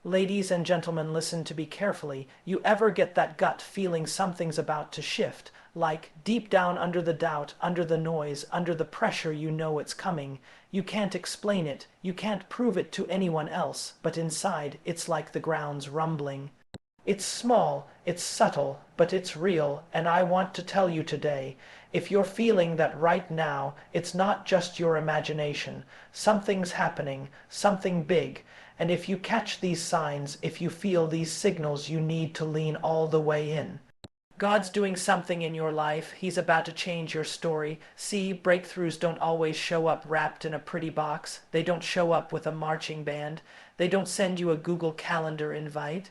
Ladies and gentlemen, listen to me carefully. You ever get that gut feeling something's about to shift? Like, deep down under the doubt, under the noise, under the pressure, you know it's coming. You can't explain it, you can't prove it to anyone else, but inside, it's like the ground's rumbling. It's small, it's subtle, but it's real, and I want to tell you today, if you're feeling that right now, it's not just your imagination. Something's happening, something big, and if you catch these signs, if you feel these signals, you need to lean all the way in. God's doing something in your life. He's about to change your story. See, breakthroughs don't always show up wrapped in a pretty box. They don't show up with a marching band. They don't send you a Google Calendar invite.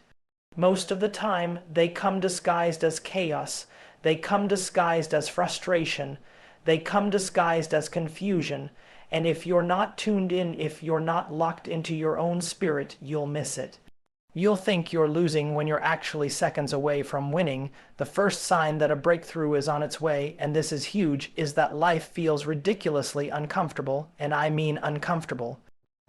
Most of the time, they come disguised as chaos. They come disguised as frustration. They come disguised as confusion. And if you're not tuned in, if you're not locked into your own spirit, you'll miss it. You'll think you're losing when you're actually seconds away from winning. The first sign that a breakthrough is on its way, and this is huge, is that life feels ridiculously uncomfortable, and I mean uncomfortable.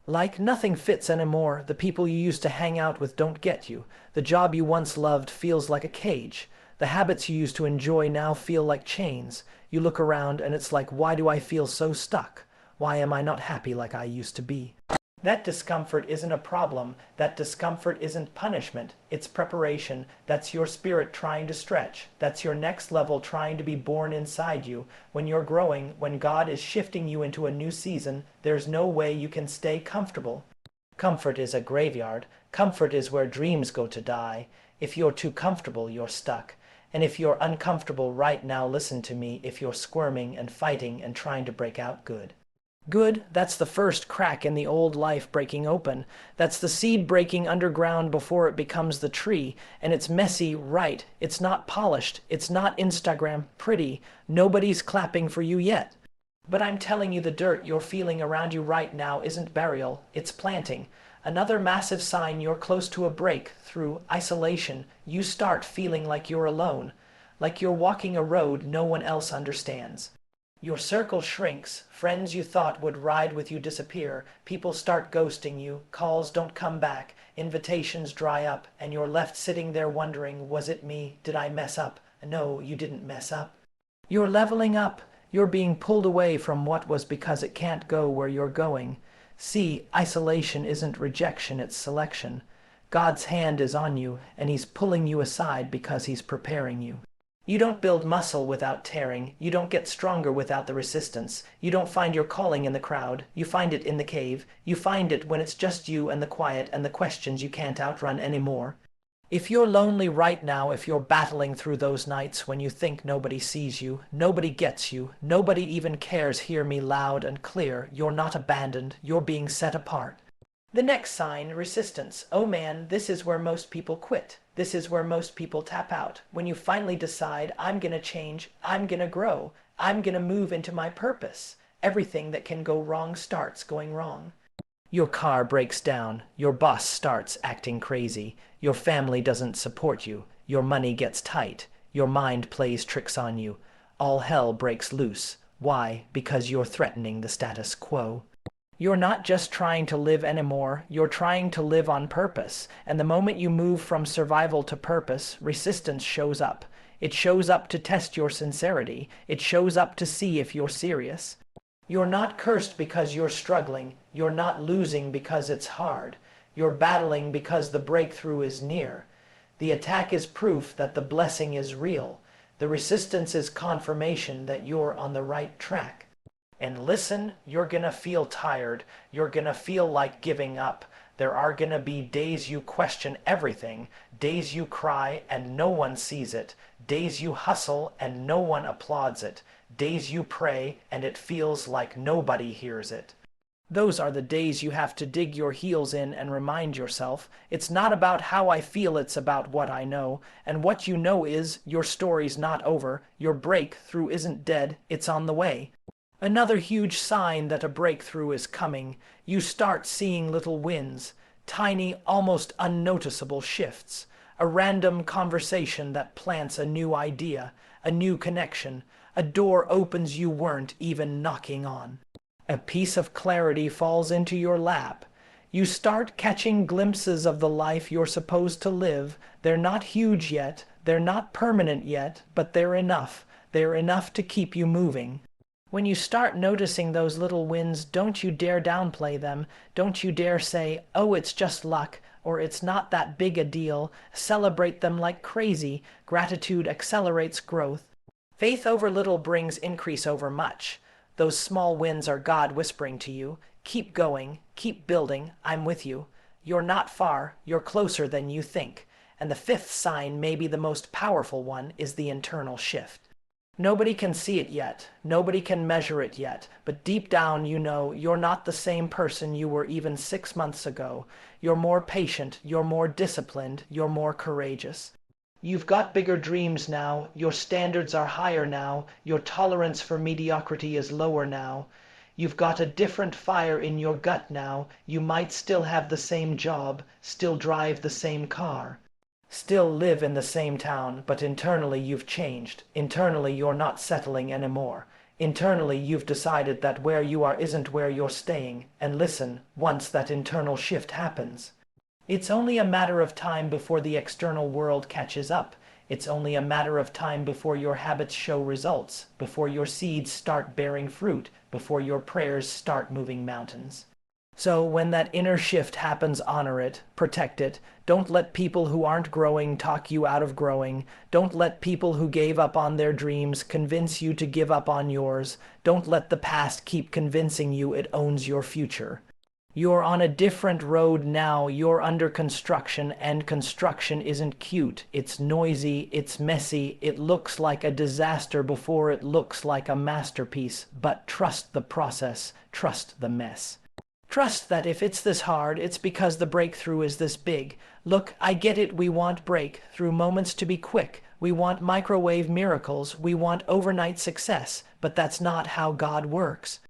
Like nothing fits anymore. The people you used to hang out with don't get you. The job you once loved feels like a cage. The habits you used to enjoy now feel like chains. You look around and it's like, why do I feel so stuck? Why am I not happy like I used to be? That discomfort isn't a problem. That discomfort isn't punishment. It's preparation. That's your spirit trying to stretch. That's your next level trying to be born inside you. When you're growing, when God is shifting you into a new season, there's no way you can stay comfortable. Comfort is a graveyard. Comfort is where dreams go to die. If you're too comfortable, you're stuck. And if you're uncomfortable right now, listen to me. If you're squirming and fighting and trying to break out, good. Good, that's the first crack in the old life breaking open. That's the seed breaking underground before it becomes the tree. And it's messy, right? It's not polished. It's not Instagram pretty. Nobody's clapping for you yet. But I'm telling you, the dirt you're feeling around you right now isn't burial, it's planting. Another massive sign you're close to a break. Through isolation, you start feeling like you're alone. Like you're walking a road no one else understands. Your circle shrinks, friends you thought would ride with you disappear, people start ghosting you, calls don't come back, invitations dry up, and you're left sitting there wondering, was it me? Did I mess up? No, you didn't mess up. You're leveling up. You're being pulled away from what was because it can't go where you're going. See, isolation isn't rejection, it's selection. God's hand is on you, and He's pulling you aside because He's preparing you. You don't build muscle without tearing. You don't get stronger without the resistance. You don't find your calling in the crowd. You find it in the cave. You find it when it's just you and the quiet and the questions you can't outrun anymore. If you're lonely right now, if you're battling through those nights when you think nobody sees you, nobody gets you, nobody even cares, hear me loud and clear. You're not abandoned. You're being set apart. The next sign, resistance. Oh man, this is where most people quit. This is where most people tap out. When you finally decide, I'm gonna change, I'm gonna grow, I'm gonna move into my purpose. Everything that can go wrong starts going wrong. Your car breaks down. Your boss starts acting crazy. Your family doesn't support you. Your money gets tight. Your mind plays tricks on you. All hell breaks loose. Why? Because you're threatening the status quo. You're not just trying to live anymore, you're trying to live on purpose. And the moment you move from survival to purpose, resistance shows up. It shows up to test your sincerity. It shows up to see if you're serious. You're not cursed because you're struggling. You're not losing because it's hard. You're battling because the breakthrough is near. The attack is proof that the blessing is real. The resistance is confirmation that you're on the right track. And listen, you're gonna feel tired. You're gonna feel like giving up. There are gonna be days you question everything, days you cry and no one sees it, days you hustle and no one applauds it, days you pray and it feels like nobody hears it. Those are the days you have to dig your heels in and remind yourself, it's not about how I feel, it's about what I know. And what you know is, your story's not over, your breakthrough isn't dead, it's on the way. Another huge sign that a breakthrough is coming. You start seeing little wins, tiny, almost unnoticeable shifts, a random conversation that plants a new idea, a new connection, a door opens you weren't even knocking on. A piece of clarity falls into your lap. You start catching glimpses of the life you're supposed to live. They're not huge yet, they're not permanent yet, but they're enough. They're enough to keep you moving. When you start noticing those little wins, don't you dare downplay them. Don't you dare say, oh, it's just luck, or it's not that big a deal. Celebrate them like crazy. Gratitude accelerates growth. Faith over little brings increase over much. Those small wins are God whispering to you, keep going, keep building, I'm with you. You're not far, you're closer than you think. And the fifth sign, maybe the most powerful one, is the internal shift. Nobody can see it yet, nobody can measure it yet, but deep down you know you're not the same person you were even 6 months ago. You're more patient, you're more disciplined, you're more courageous. You've got bigger dreams now, your standards are higher now, your tolerance for mediocrity is lower now. You've got a different fire in your gut now. You might still have the same job, still drive the same car, still live in the same town, but internally you've changed. Internally you're not settling anymore. Internally you've decided that where you are isn't where you're staying. And listen, once that internal shift happens, it's only a matter of time before the external world catches up. It's only a matter of time before your habits show results, before your seeds start bearing fruit, before your prayers start moving mountains. So when that inner shift happens, honor it, protect it. Don't let people who aren't growing talk you out of growing. Don't let people who gave up on their dreams convince you to give up on yours. Don't let the past keep convincing you it owns your future. You're on a different road now. You're under construction, and construction isn't cute. It's noisy, it's messy, it looks like a disaster before it looks like a masterpiece. But trust the process, trust the mess. Trust that if it's this hard, it's because the breakthrough is this big. Look, I get it, we want breakthrough moments to be quick. We want microwave miracles, we want overnight success, but that's not how God works.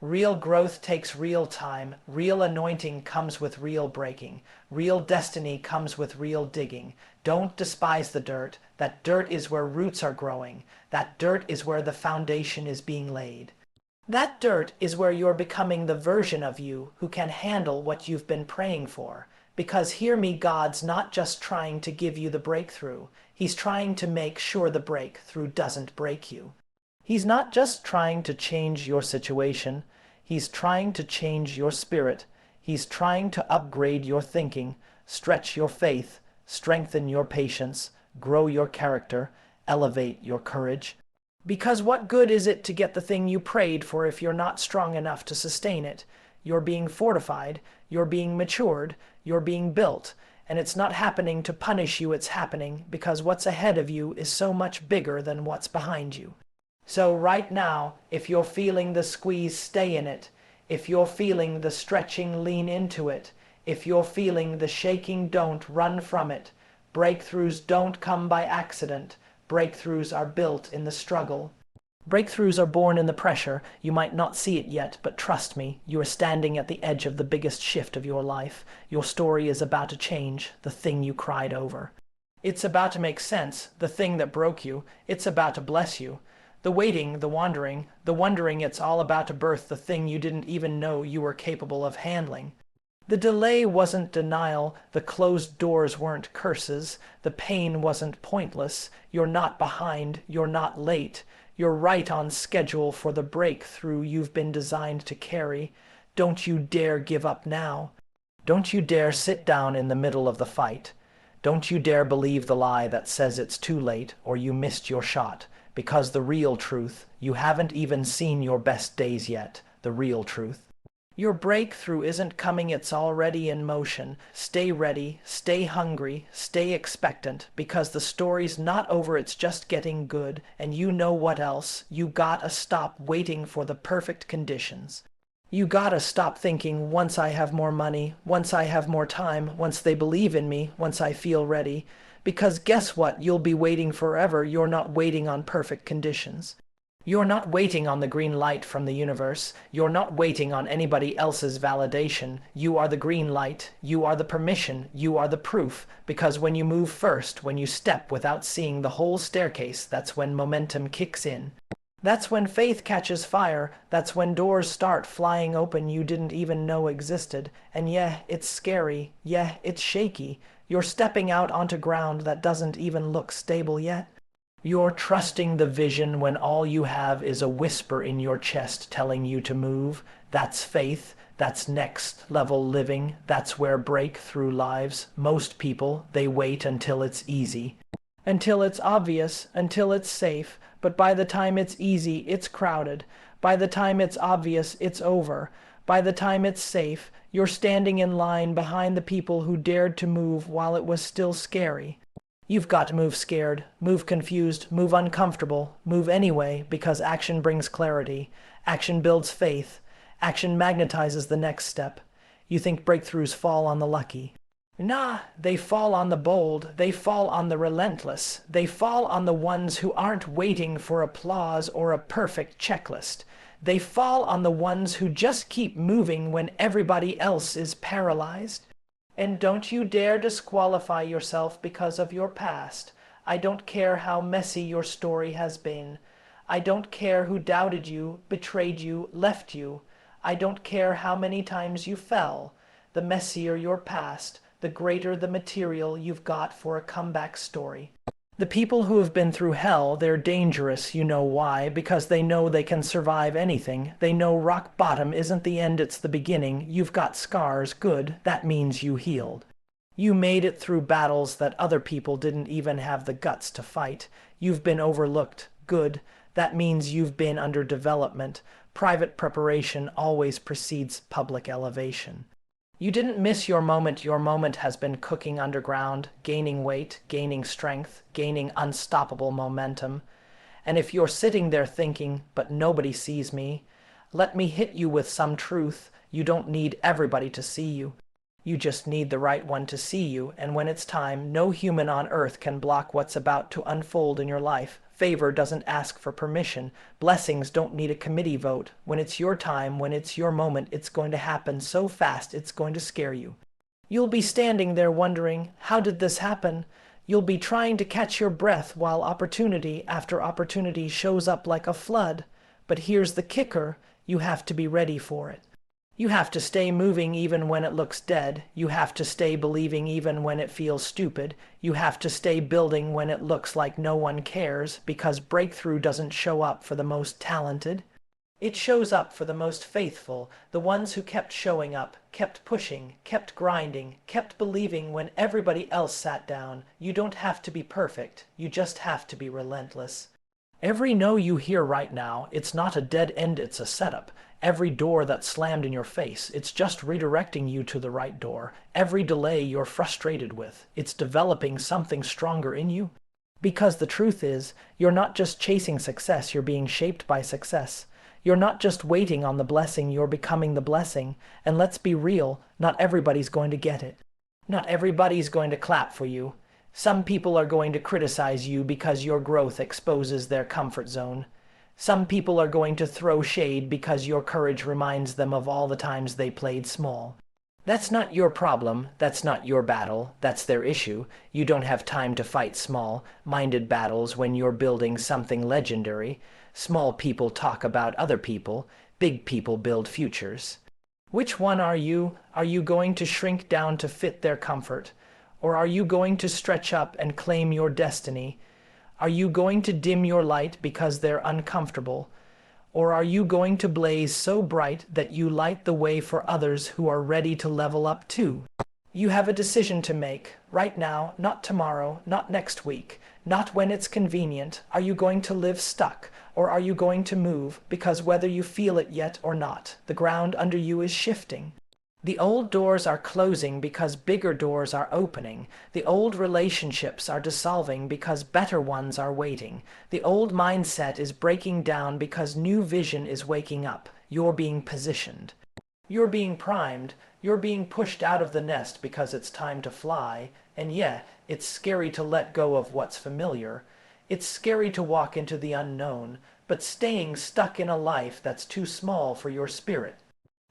Real growth takes real time. Real anointing comes with real breaking. Real destiny comes with real digging. Don't despise the dirt. That dirt is where roots are growing. That dirt is where the foundation is being laid. That dirt is where you're becoming the version of you who can handle what you've been praying for. Because hear me, God's not just trying to give you the breakthrough. He's trying to make sure the breakthrough doesn't break you. He's not just trying to change your situation. He's trying to change your spirit. He's trying to upgrade your thinking, stretch your faith, strengthen your patience, grow your character, elevate your courage. Because what good is it to get the thing you prayed for if you're not strong enough to sustain it? You're being fortified, you're being matured, you're being built, and it's not happening to punish you, it's happening because what's ahead of you is so much bigger than what's behind you. So right now, if you're feeling the squeeze, stay in it. If you're feeling the stretching, lean into it. If you're feeling the shaking, don't run from it. Breakthroughs don't come by accident. Breakthroughs are built in the struggle. Breakthroughs are born in the pressure. You might not see it yet, but trust me, you are standing at the edge of the biggest shift of your life. Your story is about to change, the thing you cried over. It's about to make sense, the thing that broke you. It's about to bless you. The waiting, the wandering, the wondering, it's all about to birth the thing you didn't even know you were capable of handling. The delay wasn't denial, the closed doors weren't curses, the pain wasn't pointless, you're not behind, you're not late, you're right on schedule for the breakthrough you've been designed to carry. Don't you dare give up now. Don't you dare sit down in the middle of the fight. Don't you dare believe the lie that says it's too late or you missed your shot, because the real truth, you haven't even seen your best days yet, the real truth. Your breakthrough isn't coming, it's already in motion. Stay ready, stay hungry, stay expectant, because the story's not over, it's just getting good. And you know what else? You gotta stop waiting for the perfect conditions. You gotta stop thinking, once I have more money, once I have more time, once they believe in me, once I feel ready. Because guess what? You'll be waiting forever. You're not waiting on perfect conditions. You're not waiting on the green light from the universe. You're not waiting on anybody else's validation. You are the green light. You are the permission. You are the proof. Because when you move first, when you step without seeing the whole staircase, that's when momentum kicks in. That's when faith catches fire. That's when doors start flying open you didn't even know existed. And yeah, it's scary. Yeah, it's shaky. You're stepping out onto ground that doesn't even look stable yet. You're trusting the vision when all you have is a whisper in your chest telling you to move. That's faith. That's next level living. That's where breakthrough lives. Most people, they wait until it's easy. Until it's obvious, until it's safe, but by the time it's easy, it's crowded. By the time it's obvious, it's over. By the time it's safe, you're standing in line behind the people who dared to move while it was still scary. You've got to move scared, move confused, move uncomfortable, move anyway, because action brings clarity. Action builds faith. Action magnetizes the next step. You think breakthroughs fall on the lucky. Nah, they fall on the bold, they fall on the relentless, they fall on the ones who aren't waiting for applause or a perfect checklist. They fall on the ones who just keep moving when everybody else is paralyzed. And don't you dare disqualify yourself because of your past. I don't care how messy your story has been. I don't care who doubted you, betrayed you, left you. I don't care how many times you fell. The messier your past, the greater the material you've got for a comeback story. The people who have been through hell, they're dangerous, you know why, because they know they can survive anything. They know rock bottom isn't the end, it's the beginning. You've got scars, good, that means you healed. You made it through battles that other people didn't even have the guts to fight. You've been overlooked, good, that means you've been under development. Private preparation always precedes public elevation. You didn't miss your moment has been cooking underground, gaining weight, gaining strength, gaining unstoppable momentum. And if you're sitting there thinking, but nobody sees me, let me hit you with some truth. You don't need everybody to see you. You just need the right one to see you, and when it's time, no human on earth can block what's about to unfold in your life. Favor doesn't ask for permission. Blessings don't need a committee vote. When it's your time, when it's your moment, it's going to happen so fast it's going to scare you. You'll be standing there wondering, how did this happen? You'll be trying to catch your breath while opportunity after opportunity shows up like a flood. But here's the kicker, you have to be ready for it. You have to stay moving even when it looks dead. You have to stay believing even when it feels stupid. You have to stay building when it looks like no one cares, because breakthrough doesn't show up for the most talented. It shows up for the most faithful, the ones who kept showing up, kept pushing, kept grinding, kept believing when everybody else sat down. You don't have to be perfect. You just have to be relentless. Every no you hear right now, it's not a dead end, it's a setup. Every door that's slammed in your face, it's just redirecting you to the right door. Every delay you're frustrated with, it's developing something stronger in you. Because the truth is, you're not just chasing success, you're being shaped by success. You're not just waiting on the blessing, you're becoming the blessing. And let's be real, not everybody's going to get it. Not everybody's going to clap for you. Some people are going to criticize you because your growth exposes their comfort zone. Some people are going to throw shade because your courage reminds them of all the times they played small. That's not your problem, that's not your battle, that's their issue. You don't have time to fight small-minded battles when you're building something legendary. Small people talk about other people, big people build futures. Which one are you? Are you going to shrink down to fit their comfort? Or are you going to stretch up and claim your destiny? Are you going to dim your light because they're uncomfortable? Or are you going to blaze so bright that you light the way for others who are ready to level up too? You have a decision to make, right now, not tomorrow, not next week, not when it's convenient. Are you going to live stuck, or are you going to move? Because whether you feel it yet or not, the ground under you is shifting. The old doors are closing because bigger doors are opening. The old relationships are dissolving because better ones are waiting. The old mindset is breaking down because new vision is waking up. You're being positioned. You're being primed. You're being pushed out of the nest because it's time to fly. And yeah, it's scary to let go of what's familiar. It's scary to walk into the unknown, but staying stuck in a life that's too small for your spirit.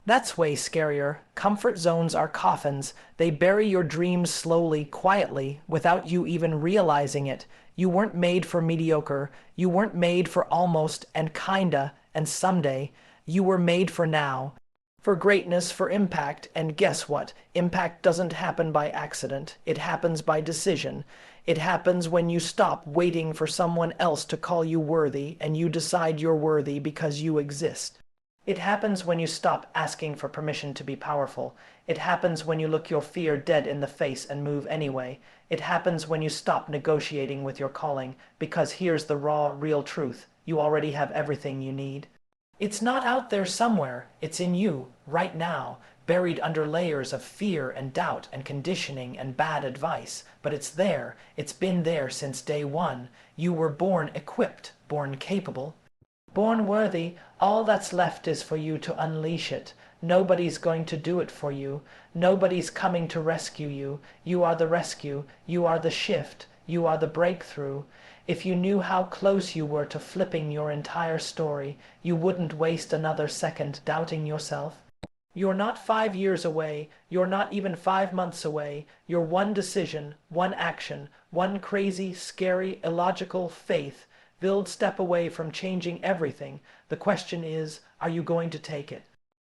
That's way scarier. Comfort zones are coffins. They bury your dreams slowly, quietly, without you even realizing it. You weren't made for mediocre. You weren't made for almost and kinda and someday. You were made for now. For greatness, for impact, and guess what? Impact doesn't happen by accident. It happens by decision. It happens when you stop waiting for someone else to call you worthy and you decide you're worthy because you exist. It happens when you stop asking for permission to be powerful. It happens when you look your fear dead in the face and move anyway. It happens when you stop negotiating with your calling, because here's the raw, real truth. You already have everything you need. It's not out there somewhere. It's in you, right now, buried under layers of fear and doubt and conditioning and bad advice. But it's there. It's been there since day one. You were born equipped, born capable. Born worthy. All that's left is for you to unleash it. Nobody's going to do it for you. Nobody's coming to rescue you. You are the rescue. You are the shift. You are the breakthrough. If you knew how close you were to flipping your entire story, you wouldn't waste another second doubting yourself. You're not 5 years away. You're not even 5 months away. You're one decision, one action, one crazy, scary, illogical faith build step away from changing everything. The question is, are you going to take it?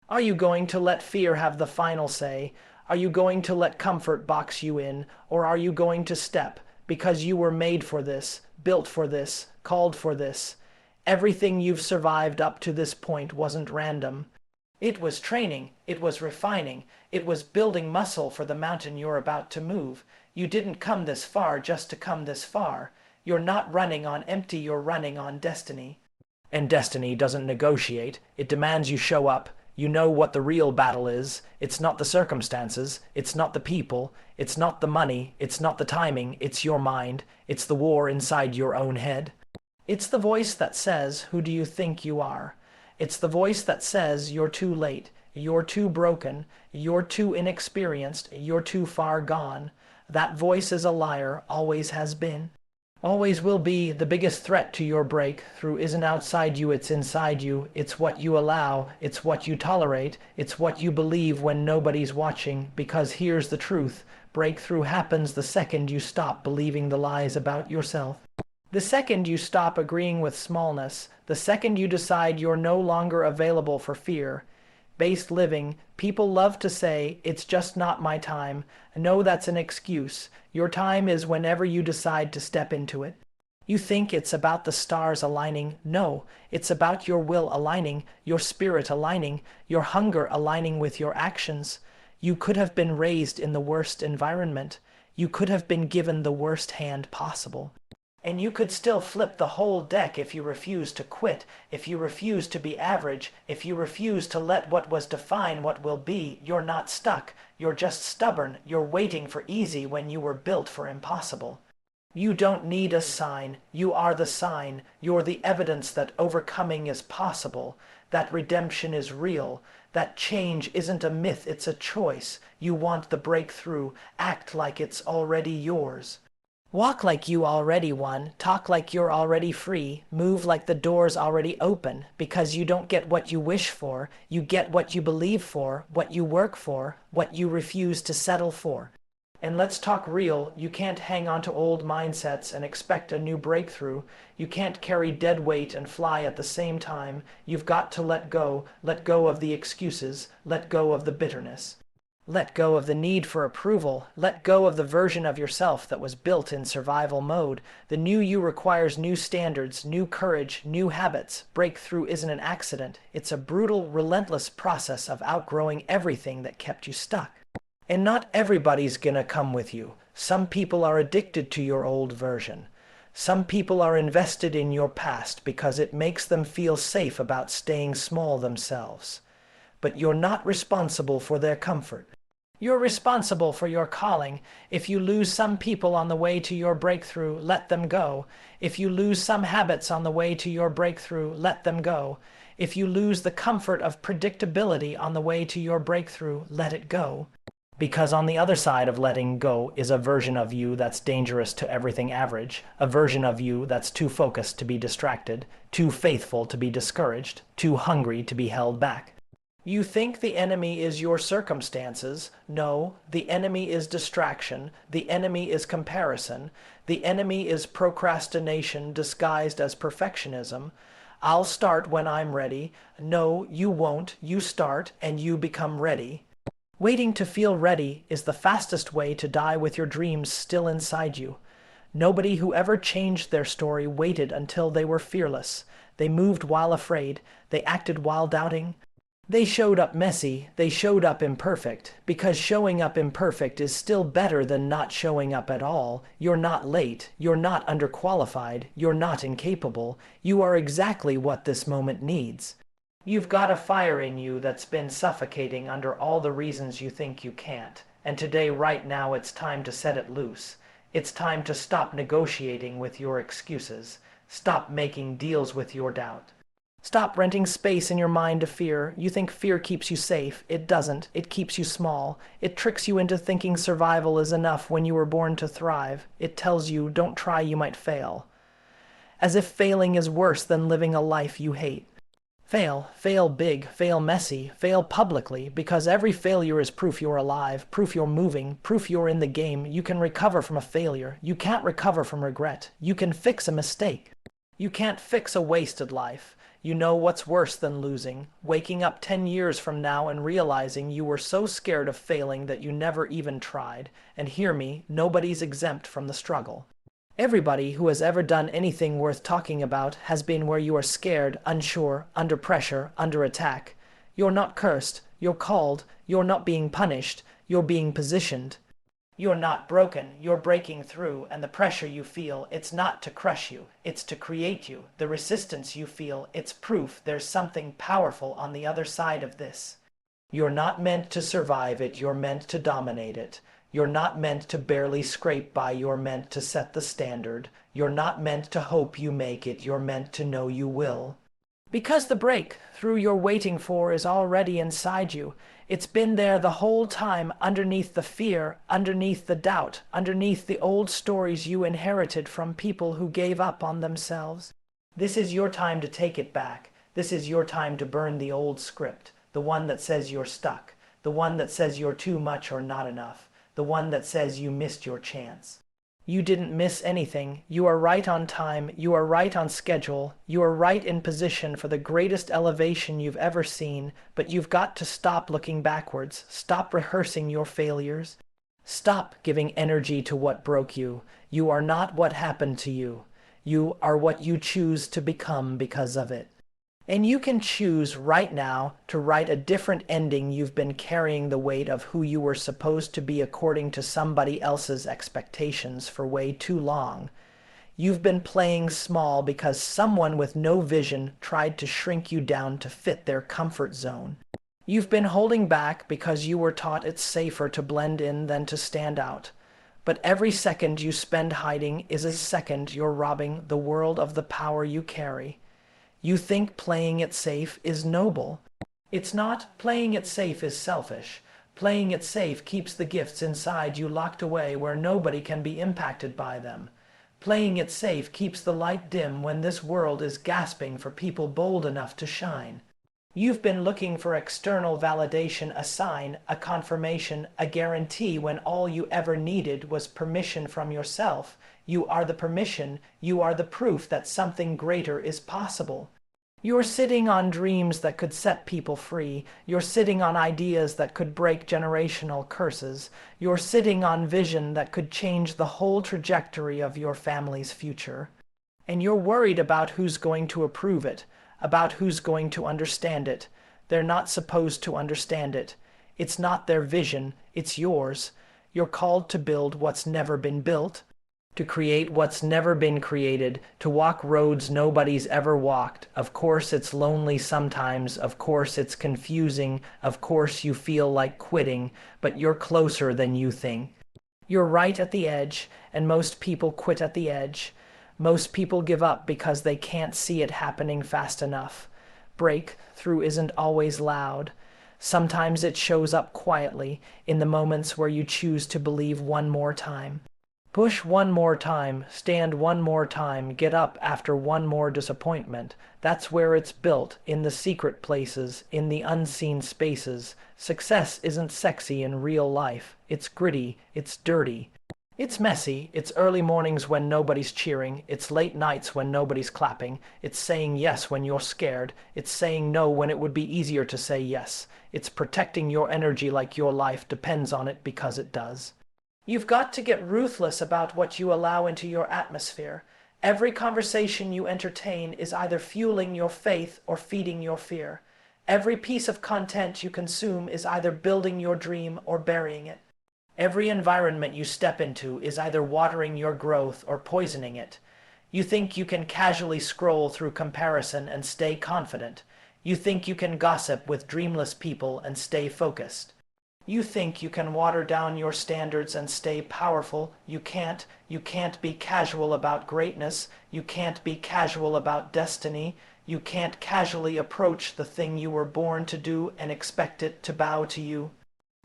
Are you going to let fear have the final say? Are you going to let comfort box you in? Or are you going to step, because you were made for this, built for this, called for this? Everything you've survived up to this point wasn't random. It was training, it was refining, it was building muscle for the mountain you're about to move. You didn't come this far just to come this far. You're not running on empty, you're running on destiny. And destiny doesn't negotiate. It demands you show up. You know what the real battle is. It's not the circumstances. It's not the people. It's not the money. It's not the timing. It's your mind. It's the war inside your own head. It's the voice that says, who do you think you are? It's the voice that says you're too late. You're too broken. You're too inexperienced. You're too far gone. That voice is a liar, always has been. Always will be. The biggest threat to your breakthrough isn't outside you, it's inside you. It's what you allow, it's what you tolerate, it's what you believe when nobody's watching. Because here's the truth, breakthrough happens the second you stop believing the lies about yourself. The second you stop agreeing with smallness, the second you decide you're no longer available for fear-based living. People love to say, it's just not my time. No, that's an excuse. Your time is whenever you decide to step into it. You think it's about the stars aligning. No, it's about your will aligning, your spirit aligning, your hunger aligning with your actions. You could have been raised in the worst environment. You could have been given the worst hand possible. And you could still flip the whole deck if you refuse to quit, if you refuse to be average, if you refuse to let what was define what will be. You're not stuck. You're just stubborn. You're waiting for easy when you were built for impossible. You don't need a sign. You are the sign. You're the evidence that overcoming is possible, that redemption is real, that change isn't a myth, it's a choice. You want the breakthrough. Act like it's already yours. Walk like you already won, talk like you're already free, move like the door's already open, because you don't get what you wish for, you get what you believe for, what you work for, what you refuse to settle for. And let's talk real. You can't hang on to old mindsets and expect a new breakthrough. You can't carry dead weight and fly at the same time. You've got to let go of the excuses, let go of the bitterness. Let go of the need for approval. Let go of the version of yourself that was built in survival mode. The new you requires new standards, new courage, new habits. Breakthrough isn't an accident. It's a brutal, relentless process of outgrowing everything that kept you stuck. And not everybody's gonna come with you. Some people are addicted to your old version. Some people are invested in your past because it makes them feel safe about staying small themselves. But you're not responsible for their comfort. You're responsible for your calling. If you lose some people on the way to your breakthrough, let them go. If you lose some habits on the way to your breakthrough, let them go. If you lose the comfort of predictability on the way to your breakthrough, let it go. Because on the other side of letting go is a version of you that's dangerous to everything average, a version of you that's too focused to be distracted, too faithful to be discouraged, too hungry to be held back. You think the enemy is your circumstances. No, the enemy is distraction. The enemy is comparison. The enemy is procrastination disguised as perfectionism. I'll start when I'm ready. No, you won't. You start and you become ready. Waiting to feel ready is the fastest way to die with your dreams still inside you. Nobody who ever changed their story waited until they were fearless. They moved while afraid. They acted while doubting. They showed up messy, they showed up imperfect, because showing up imperfect is still better than not showing up at all. You're not late, you're not underqualified, you're not incapable, you are exactly what this moment needs. You've got a fire in you that's been suffocating under all the reasons you think you can't, and today, right now, it's time to set it loose. It's time to stop negotiating with your excuses, stop making deals with your doubt. Stop renting space in your mind to fear. You think fear keeps you safe. It doesn't. It keeps you small. It tricks you into thinking survival is enough when you were born to thrive. It tells you, don't try, you might fail. As if failing is worse than living a life you hate. Fail. Fail big. Fail messy. Fail publicly, because every failure is proof you're alive, proof you're moving, proof you're in the game. You can recover from a failure. You can't recover from regret. You can fix a mistake. You can't fix a wasted life. You know what's worse than losing, waking up 10 years from now and realizing you were so scared of failing that you never even tried. And hear me, nobody's exempt from the struggle. Everybody who has ever done anything worth talking about has been where you are scared, unsure, under pressure, under attack. You're not cursed, you're called, you're not being punished, you're being positioned. You're not broken, you're breaking through, and the pressure you feel, it's not to crush you, it's to create you. The resistance you feel, it's proof there's something powerful on the other side of this. You're not meant to survive it, you're meant to dominate it. You're not meant to barely scrape by, you're meant to set the standard. You're not meant to hope you make it, you're meant to know you will. Because the breakthrough you're waiting for is already inside you. It's been there the whole time, underneath the fear, underneath the doubt, underneath the old stories you inherited from people who gave up on themselves. This is your time to take it back. This is your time to burn the old script, the one that says you're stuck, the one that says you're too much or not enough, the one that says you missed your chance. You didn't miss anything. You are right on time. You are right on schedule. You are right in position for the greatest elevation you've ever seen. But you've got to stop looking backwards. Stop rehearsing your failures. Stop giving energy to what broke you. You are not what happened to you. You are what you choose to become because of it. And you can choose right now to write a different ending. You've been carrying the weight of who you were supposed to be according to somebody else's expectations for way too long. You've been playing small because someone with no vision tried to shrink you down to fit their comfort zone. You've been holding back because you were taught it's safer to blend in than to stand out. But every second you spend hiding is a second you're robbing the world of the power you carry. You think playing it safe is noble. It's not. Playing it safe is selfish. Playing it safe keeps the gifts inside you locked away where nobody can be impacted by them. Playing it safe keeps the light dim when this world is gasping for people bold enough to shine. You've been looking for external validation, a sign, a confirmation, a guarantee when all you ever needed was permission from yourself. You are the permission, you are the proof that something greater is possible. You're sitting on dreams that could set people free. You're sitting on ideas that could break generational curses. You're sitting on vision that could change the whole trajectory of your family's future. And you're worried about who's going to approve it, about who's going to understand it. They're not supposed to understand it. It's not their vision, it's yours. You're called to build what's never been built, to create what's never been created, to walk roads nobody's ever walked. Of course it's lonely sometimes, of course it's confusing, of course you feel like quitting, but you're closer than you think. You're right at the edge, and most people quit at the edge. Most people give up because they can't see it happening fast enough. Breakthrough isn't always loud. Sometimes it shows up quietly, in the moments where you choose to believe one more time. Push one more time, stand one more time, get up after one more disappointment. That's where it's built, in the secret places, in the unseen spaces. Success isn't sexy in real life. It's gritty, it's dirty. It's messy, it's early mornings when nobody's cheering, it's late nights when nobody's clapping, it's saying yes when you're scared, it's saying no when it would be easier to say yes. It's protecting your energy like your life depends on it because it does. You've got to get ruthless about what you allow into your atmosphere. Every conversation you entertain is either fueling your faith or feeding your fear. Every piece of content you consume is either building your dream or burying it. Every environment you step into is either watering your growth or poisoning it. You think you can casually scroll through comparison and stay confident. You think you can gossip with dreamless people and stay focused. You think you can water down your standards and stay powerful. You can't. You can't be casual about greatness. You can't be casual about destiny. You can't casually approach the thing you were born to do and expect it to bow to you.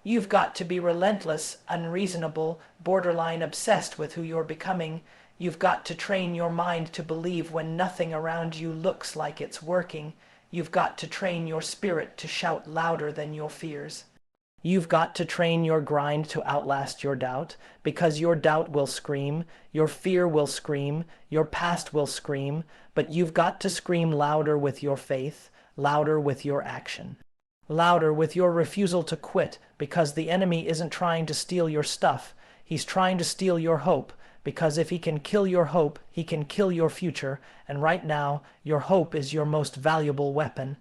You've got to be relentless, unreasonable, borderline obsessed with who you're becoming. You've got to train your mind to believe when nothing around you looks like it's working. You've got to train your spirit to shout louder than your fears. You've got to train your grind to outlast your doubt, because your doubt will scream, your fear will scream, your past will scream, but you've got to scream louder with your faith, louder with your action. Louder with your refusal to quit, because the enemy isn't trying to steal your stuff. He's trying to steal your hope, because if he can kill your hope, he can kill your future, and right now, your hope is your most valuable weapon.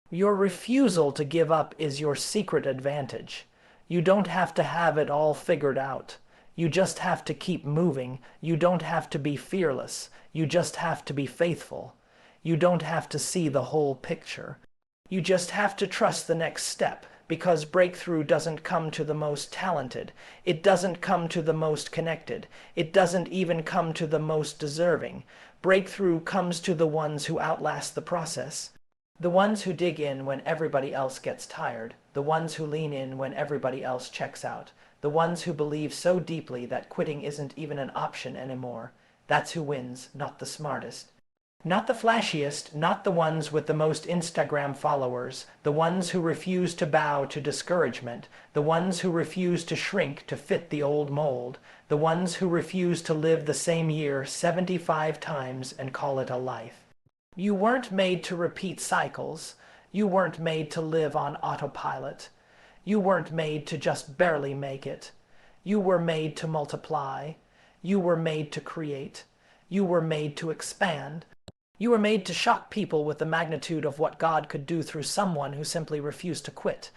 Your refusal to give up is your secret advantage. You don't have to have it all figured out. You just have to keep moving. You don't have to be fearless. You just have to be faithful. You don't have to see the whole picture. You just have to trust the next step, because breakthrough doesn't come to the most talented. It doesn't come to the most connected. It doesn't even come to the most deserving. Breakthrough comes to the ones who outlast the process. The ones who dig in when everybody else gets tired. The ones who lean in when everybody else checks out. The ones who believe so deeply that quitting isn't even an option anymore. That's who wins, not the smartest. Not the flashiest, not the ones with the most Instagram followers, the ones who refuse to bow to discouragement, the ones who refuse to shrink to fit the old mold, the ones who refuse to live the same year 75 times and call it a life. You weren't made to repeat cycles. You weren't made to live on autopilot. You weren't made to just barely make it. You were made to multiply. You were made to create. You were made to expand. You were made to shock people with the magnitude of what God could do through someone who simply refused to quit.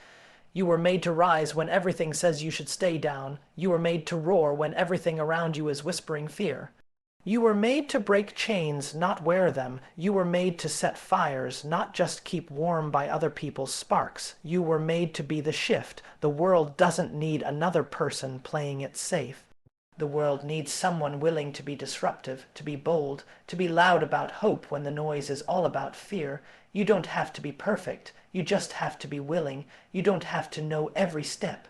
You were made to rise when everything says you should stay down. You were made to roar when everything around you is whispering fear. You were made to break chains, not wear them. You were made to set fires, not just keep warm by other people's sparks. You were made to be the shift. The world doesn't need another person playing it safe. The world needs someone willing to be disruptive, to be bold, to be loud about hope when the noise is all about fear. You don't have to be perfect. You just have to be willing. You don't have to know every step.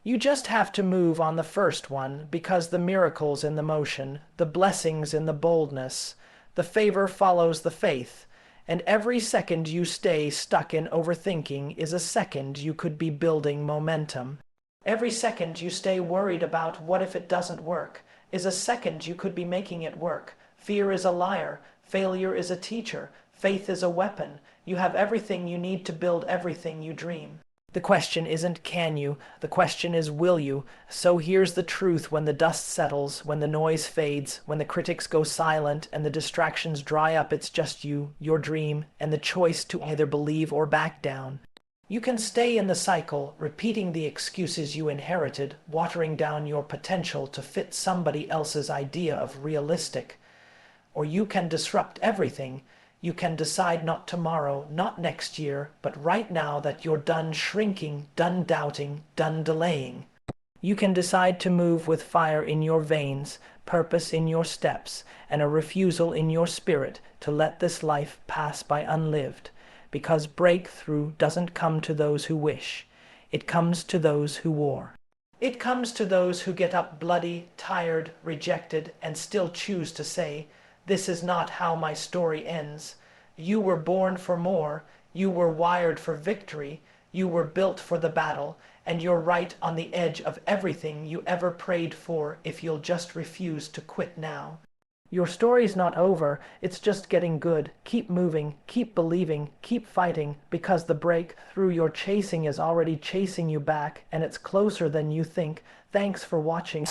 You just have to move on the first one, because the miracle's in the motion, the blessing's in the boldness. The favor follows the faith. And every second you stay stuck in overthinking is a second you could be building momentum. Every second you stay worried about what if it doesn't work is a second you could be making it work. Fear is a liar. Failure is a teacher. Faith is a weapon. You have everything you need to build everything you dream. The question isn't can you, the question is will you. So here's the truth: when the dust settles, when the noise fades, when the critics go silent and the distractions dry up, it's just you, your dream, and the choice to either believe or back down. You can stay in the cycle, repeating the excuses you inherited, watering down your potential to fit somebody else's idea of realistic. Or you can disrupt everything. You can decide not tomorrow, not next year, but right now that you're done shrinking, done doubting, done delaying. You can decide to move with fire in your veins, purpose in your steps, and a refusal in your spirit to let this life pass by unlived. Because breakthrough doesn't come to those who wish. It comes to those who war. It comes to those who get up bloody, tired, rejected, and still choose to say, "This is not how my story ends." You were born for more, you were wired for victory, you were built for the battle, and you're right on the edge of everything you ever prayed for if you'll just refuse to quit now. Your story's not over, it's just getting good. Keep moving, keep believing, keep fighting, because the breakthrough you're chasing is already chasing you back, and it's closer than you think. Thanks for watching.